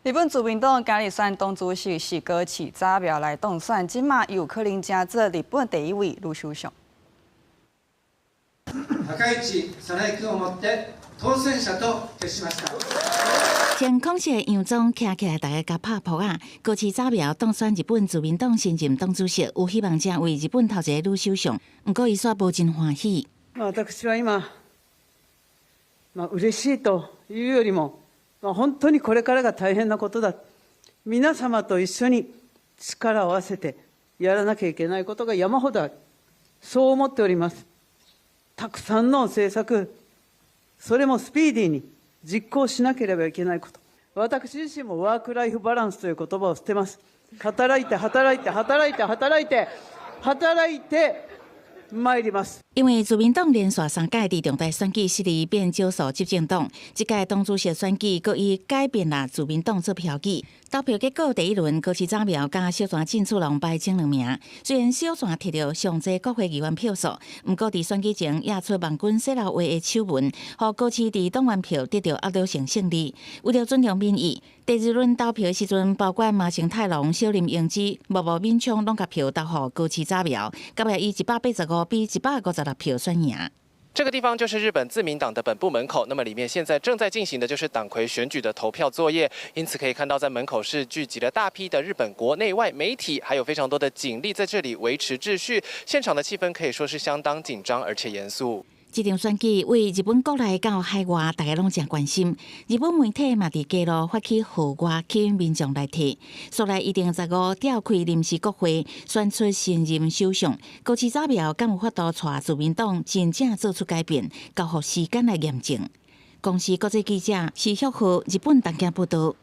日本自民党今日选党主席是高市早苗来当选，今嘛有可能争做日本第一位女首相。高市早苗君をもって当選者と決しました。穿孔雀洋装徛起来，大家甲拍扑啊！高市早苗当选日本自民党新任党主席，有希望成为日本头一个女首相。不过伊煞无真欢喜。私は今、嬉しいというよりも、本当にこれからが大変なことだ。皆様と一緒に力を合わせてやらなきゃいけないことが山ほどある。そう思っております。たくさんの政策、それもスピーディーに実行しなければいけないこと。私自身もワークライフバランスという言葉を捨てます。働いて、働いて、働いて、働いて、働いて、参ります。因为自民党连续3届伫重大选举失利，变少数执政党。这届党主席选举，佫以改变了自民党做票据。投票结果，第一轮高市早苗甲小泉进次郎败前2名。虽然小泉摕到上济国会议员票数，不过伫选举前压出网军泄露话的丑闻，互高市伫党员票得到压倒性胜利。为了尊重民意，第二轮投票时阵，包括麻生太郎、小林英之、木木敏充拢甲票投予高市早苗，甲也以185比156票选赢。这个地方就是日本自民党的本部门口，那么里面现在正在进行的就是党魁选举的投票作业，因此可以看到在门口是聚集了大批的日本国内外媒体，还有非常多的警力在这里维持秩序，现场的气氛可以说是相当紧张而且严肃。这场选举为日本国内到海外，大家拢真关心。日本媒体嘛伫街路发起号外，吸引民众来睇。说来115召开临时国会，选出新任首相。高市早苗敢有法度带自民党真正做出改变，交予时间来验证。公司国际记者施旭浩日本东京报道。